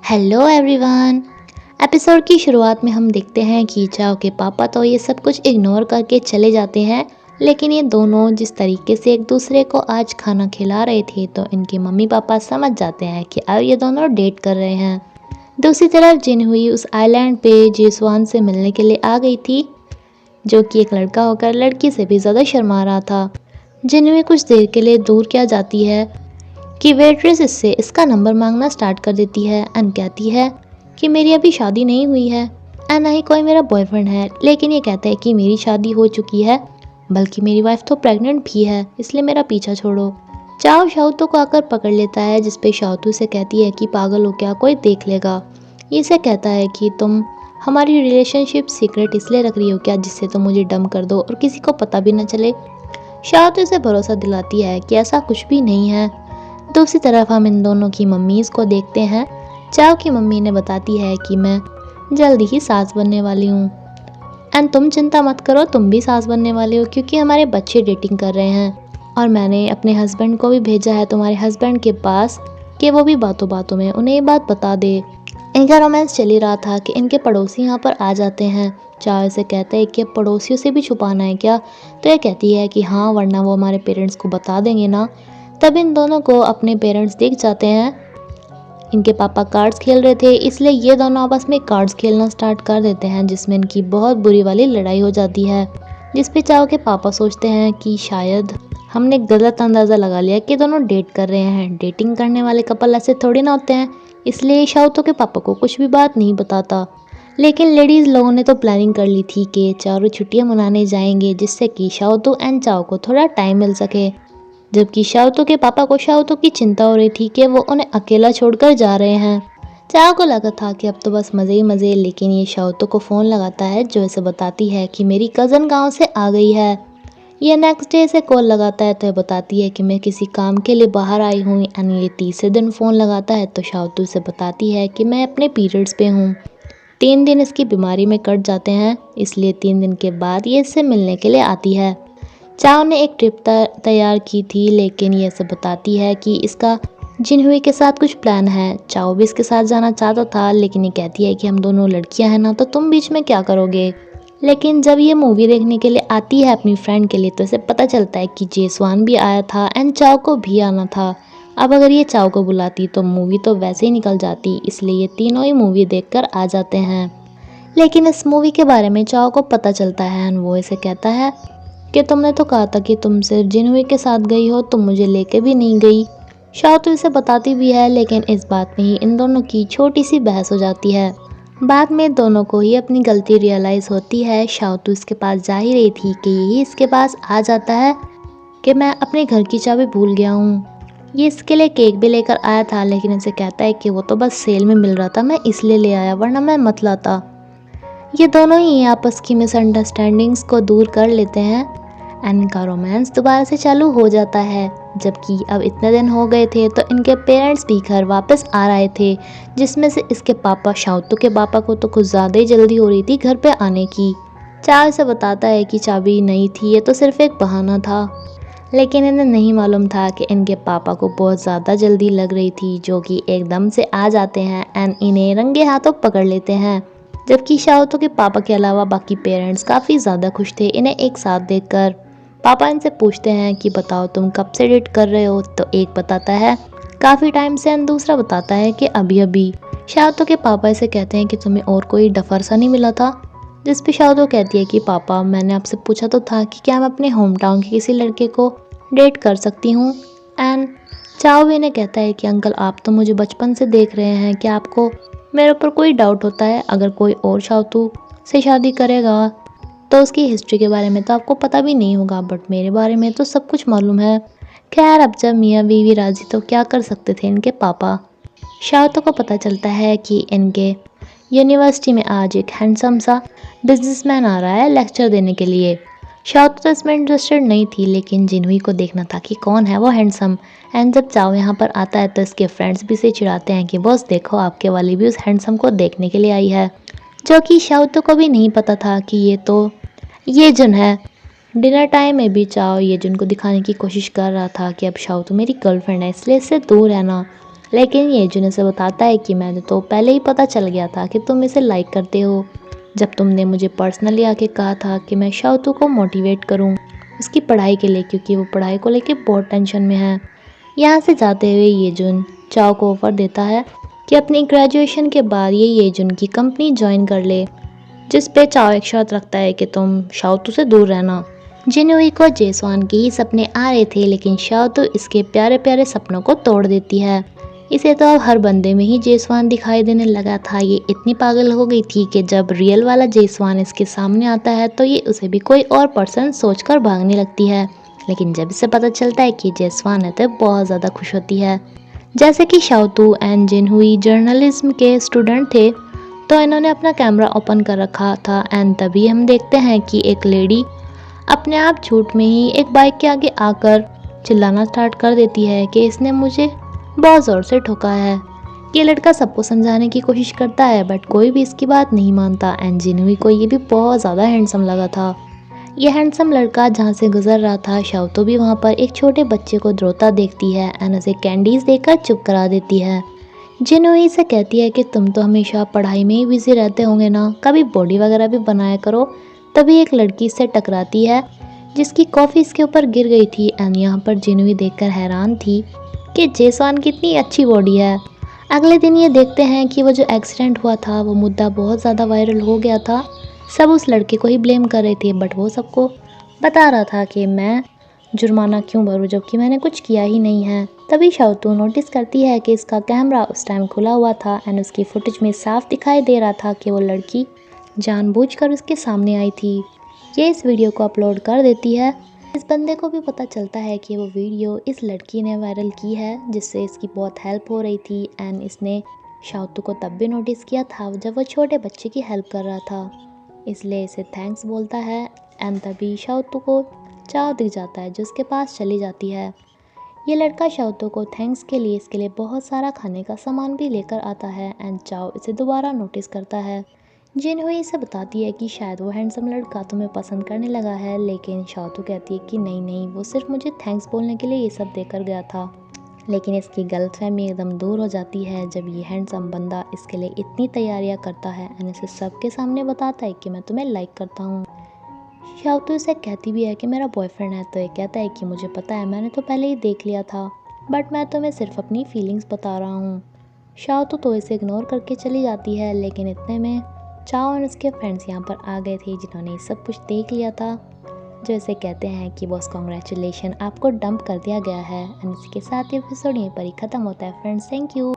Hello everyone. Episode की शुरुआत में हम देखते हैं कि चाओ के पापा तो ये सब कुछ इग्नोर करके चले जाते हैं, लेकिन ये दोनों जिस तरीके से एक दूसरे को आज खाना खिला रहे थे तो इनके मम्मी पापा समझ जाते हैं कि अब ये दोनों डेट कर रहे हैं। दूसरी तरफ जिनहुई उस आइलैंड पे जेसवान से मिलने के लिए आ गई थी, जो कि एक लड़का होकर लड़की से भी ज़्यादा शर्मा रहा था। जिनहुई कुछ देर के लिए दूर क्या जाती है कि वेट्रेस इससे इसका नंबर मांगना स्टार्ट कर देती है एंड कहती है कि मेरी अभी शादी नहीं हुई है एंड ना ही कोई मेरा बॉयफ्रेंड है, लेकिन ये कहता है कि मेरी शादी हो चुकी है, बल्कि मेरी वाइफ तो प्रेग्नेंट भी है, इसलिए मेरा पीछा छोड़ो। चाओ शाओतू को आकर पकड़ लेता है, जिसपे शाओतू से कहती है कि पागल हो क्या, कोई देख लेगा। ये इसे कहता है कि तुम हमारी रिलेशनशिप सीक्रेट इसलिए रख रही हो क्या, जिससे तुम मुझे डम कर दो और किसी को पता भी न चले। शाओतू इसे भरोसा दिलाती है कि ऐसा कुछ भी नहीं है। दूसरी तरफ हम इन दोनों की मम्मीज़ को देखते हैं। चाओ की मम्मी ने बताती है कि मैं जल्दी ही सास बनने वाली हूँ एंड तुम चिंता मत करो, तुम भी सास बनने वाली हो, क्योंकि हमारे बच्चे डेटिंग कर रहे हैं और मैंने अपने हस्बैंड को भी भेजा है तुम्हारे हस्बैंड के पास कि वो भी बातों बातों में उन्हें ये बात बता दे। इनका रोमांस चल ही रहा था कि इनके पड़ोसी यहाँ पर आ जाते हैं। चाओ इसे कहते हैं कि पड़ोसियों से भी छुपाना है क्या, तो ये कहती है कि हाँ, वरना वो हमारे पेरेंट्स को बता देंगे ना। तब इन दोनों को अपने पेरेंट्स दिख जाते हैं। इनके पापा कार्ड्स खेल रहे थे, इसलिए ये दोनों आपस में कार्ड्स खेलना स्टार्ट कर देते हैं, जिसमें इनकी बहुत बुरी वाली लड़ाई हो जाती है। जिस पे चाओ के पापा सोचते हैं कि शायद हमने गलत अंदाज़ा लगा लिया कि दोनों डेट कर रहे हैं। डेटिंग करने वाले कपल ऐसे थोड़ी ना होते हैं, इसलिए शाओतो के पापा को कुछ भी बात नहीं बताता। लेकिन लेडीज़ लोगों ने तो प्लानिंग कर ली थी कि चारों छुट्टियां मनाने जाएंगे, जिससे कि शाओतो एंड चाओ को थोड़ा टाइम मिल सके। जबकि शाओतो के पापा को शाओतो की चिंता हो रही थी कि वो उन्हें अकेला छोड़कर जा रहे हैं। चाओ को लगा था कि अब तो बस मज़े ही मज़े, लेकिन ये शाओतो को फ़ोन लगाता है, जो इसे बताती है कि मेरी कज़न गांव से आ गई है। ये नेक्स्ट डे से कॉल लगाता है तो ये बताती है कि मैं किसी काम के लिए बाहर आई हूँ एंड ये तीसरे दिन फ़ोन लगाता है तो शाओतो से बताती है कि मैं अपने पीरियड्स पे हूँ। 3 दिन इसकी बीमारी में कट जाते हैं, इसलिए 3 दिन के बाद ये इससे मिलने के लिए आती है। चाओ ने एक ट्रिप तैयार की थी, लेकिन ये सब बताती है कि इसका जिनहुई के साथ कुछ प्लान है। चाओ भी इसके साथ जाना चाहता था, लेकिन ये कहती है कि हम दोनों लड़कियां हैं ना, तो तुम बीच में क्या करोगे। लेकिन जब ये मूवी देखने के लिए आती है अपनी फ्रेंड के लिए, तो इसे पता चलता है कि जेसवान भी आया था एंड चाओ को भी आना था। अब अगर ये चाओ को बुलाती तो मूवी तो वैसे ही निकल जाती, इसलिए ये तीनों ही मूवी देखकर आ जाते हैं। लेकिन इस मूवी के बारे में चाओ को पता चलता है एंड वो इसे कहता है कि तुमने तो कहा था कि तुम सिर्फ जिनहुई के साथ गई हो, तुम मुझे लेके भी नहीं गई। शाओतो इसे बताती भी है, लेकिन इस बात में ही इन दोनों की छोटी सी बहस हो जाती है। बाद में दोनों को ही अपनी गलती रियलाइज़ होती है। शाओतो इसके पास जा ही रही थी कि यही इसके पास आ जाता है कि मैं अपने घर की चाबी भूल गया हूँ। ये इसके लिए केक भी लेकर आया था, लेकिन इसे कहता है कि वो तो बस सेल में मिल रहा था, मैं इसलिए ले आया, वरना मैं मत लाता। ये दोनों ही आपस की मिसअंडरस्टैंडिंग्स को दूर कर लेते हैं एंड इनका रोमांस दोबारा से चालू हो जाता है। जबकि अब इतने दिन हो गए थे तो इनके पेरेंट्स भी घर वापस आ रहे थे, जिसमें से इसके पापा शाओतो के पापा को तो कुछ ज़्यादा ही जल्दी हो रही थी घर पे आने की। चाओ से बताता है कि चाबी नहीं थी, ये तो सिर्फ एक बहाना था, लेकिन इन्हें नहीं मालूम था कि इनके पापा को बहुत ज़्यादा जल्दी लग रही थी, जो कि एकदम से आ जाते हैं एंड इन्हें रंगे हाथों पकड़ लेते हैं। जबकि शाओतो के पापा के अलावा बाकी पेरेंट्स काफ़ी ज़्यादा खुश थे इन्हें एक साथ देखकर। पापा इनसे पूछते हैं कि बताओ तुम कब से डेट कर रहे हो, तो एक बताता है काफ़ी टाइम से एंड दूसरा बताता है कि अभी अभी। शाओतो के पापा इसे कहते हैं कि तुम्हें और कोई डफर सा नहीं मिला था, जिस पे शाओतो कहती है कि पापा मैंने आपसे पूछा तो था कि क्या मैं अपने होम टाउन के किसी लड़के को डेट कर सकती हूँ। एंड चाओ भी इन्हें कहता है कि अंकल आप तो मुझे बचपन से देख रहे हैं, क्या आपको मेरे ऊपर कोई डाउट होता है, अगर कोई और शाओतो से शादी करेगा तो उसकी हिस्ट्री के बारे में तो आपको पता भी नहीं होगा, बट मेरे बारे में तो सब कुछ मालूम है। खैर अब जब मियाँ बीवी राजी तो क्या कर सकते थे इनके पापा। शाओतो को पता चलता है कि इनके यूनिवर्सिटी में आज एक हैंडसम सा बिजनेसमैन आ रहा है लेक्चर देने के लिए। शाओतो तो इसमें इंटरेस्टेड नहीं थी, लेकिन जिनहुई को देखना था कि कौन है वो हैंडसम। एंड जब चाओ यहाँ पर आता है तो इसके फ्रेंड्स भी इसे चिढ़ाते हैं कि बॉस देखो आपके वाली भी उस हैंडसम को देखने के लिए आई है, जो कि शाओतो को भी नहीं पता था कि ये तो ये जुन है। डिनर टाइम में भी चाओ ये जुन को दिखाने की कोशिश कर रहा था कि अब शाओतो मेरी गर्लफ्रेंड है, इसलिए इससे दूर रहना। लेकिन ये जुन उसे बताता है कि मैंने तो पहले ही पता चल गया था कि तुम इसे लाइक करते हो, जब तुमने मुझे पर्सनली आके कहा था कि मैं शाओतू को मोटिवेट करूं उसकी पढ़ाई के लिए, क्योंकि वो पढ़ाई को लेके बहुत टेंशन में है। यहाँ से जाते हुए ये जुन चाओ को ऑफर देता है कि अपनी ग्रेजुएशन के बाद ये जुन की कंपनी ज्वाइन कर ले, जिस पे चाओ एक शर्त रखता है कि तुम शाओतू से दूर रहना। जिनहुई को जेसवान के ही सपने आ रहे थे, लेकिन शाओतू इसके प्यारे प्यारे सपनों को तोड़ देती है। इसे तो अब हर बंदे में ही जेसवान दिखाई देने लगा था। ये इतनी पागल हो गई थी कि जब रियल वाला जेसवान इसके सामने आता है तो ये उसे भी कोई और पर्सन सोचकर भागने लगती है। लेकिन जब इसे पता चलता है कि जेसवान है तो बहुत ज़्यादा खुश होती है। जैसे कि शाओतू एंड जिनहुई जर्नलिज्म के स्टूडेंट थे, तो इन्होंने अपना कैमरा ओपन कर रखा था एंड तभी हम देखते हैं कि एक लेडी अपने आप झूठ में ही एक बाइक के आगे आकर चिल्लाना स्टार्ट कर देती है कि इसने मुझे बहुत ज़ोर से ठोका है। ये लड़का सबको समझाने की कोशिश करता है बट कोई भी इसकी बात नहीं मानता एंड जिनहुई को ये भी बहुत ज़्यादा हैंडसम लगा था। ये हैंडसम लड़का जहाँ से गुजर रहा था, शाओतू भी वहाँ पर एक छोटे बच्चे को रोता देखती है एंड उसे कैंडीज देकर चुप करा देती है। जिनहुई से कहती है कि तुम तो हमेशा पढ़ाई में ही बिजी रहते होंगे ना, कभी बॉडी वगैरह भी बनाया करो। तभी एक लड़की इससे टकराती है जिसकी कॉफ़ी इसके ऊपर गिर गई थी एंड यहाँ पर जिनहुई देखकर हैरान थी कि जेसवान की इतनी अच्छी बॉडी है। अगले दिन ये देखते हैं कि वो जो एक्सीडेंट हुआ था वो मुद्दा बहुत ज़्यादा वायरल हो गया था। सब उस लड़के को ही ब्लेम कर रहे थे बट वो सबको बता रहा था कि मैं जुर्माना क्यों भरूं जबकि मैंने कुछ किया ही नहीं है। तभी शाओतू नोटिस करती है कि इसका कैमरा उस टाइम खुला हुआ था एंड उसकी फुटेज में साफ दिखाई दे रहा था कि वो लड़की जानबूझकर उसके सामने आई थी। ये इस वीडियो को अपलोड कर देती है। इस बंदे को भी पता चलता है कि वो वीडियो इस लड़की ने वायरल की है जिससे इसकी बहुत हेल्प हो रही थी एंड इसने शाओतू को तब भी नोटिस किया था जब वो छोटे बच्चे की हेल्प कर रहा था, इसलिए इसे थैंक्स बोलता है एंड तभी शाओतू को चाओ दिख जाता है जो उसके पास चली जाती है। ये लड़का शाओतू को थैंक्स के लिए इसके लिए बहुत सारा खाने का सामान भी लेकर आता है एंड चाओ इसे दोबारा नोटिस करता है। जिनहुई इसे बताती है कि शायद वो हैंडसम लड़का तुम्हें पसंद करने लगा है, लेकिन शाओतू कहती है कि नहीं नहीं, वो सिर्फ मुझे थैंक्स बोलने के लिए ये सब देकर गया था। लेकिन इसकी गलतफहमी एकदम दूर हो जाती है जब ये हैंडसम बंदा इसके लिए इतनी तैयारियां करता है एंड इसे सबके सामने बताता है कि मैं तुम्हें लाइक करता हूँ। शाओतू इसे कहती भी है कि मेरा बॉयफ्रेंड है, तो ये कहता है कि मुझे पता है, मैंने तो पहले ही देख लिया था, बट मैं तुम्हें सिर्फ अपनी फीलिंग्स बता रहा हूँ। शाओतू तो इसे इग्नोर करके चली जाती है, लेकिन इतने में चाओ और उसके फ्रेंड्स यहाँ पर आ गए थे जिन्होंने सब कुछ देख लिया था, जो इसे कहते हैं कि बॉस कॉन्ग्रेचुलेशन, आपको डंप कर दिया गया है। एंड इसी के साथ ये एपिसोड यहीं पर ही ख़त्म होता है फ्रेंड्स। Thank you.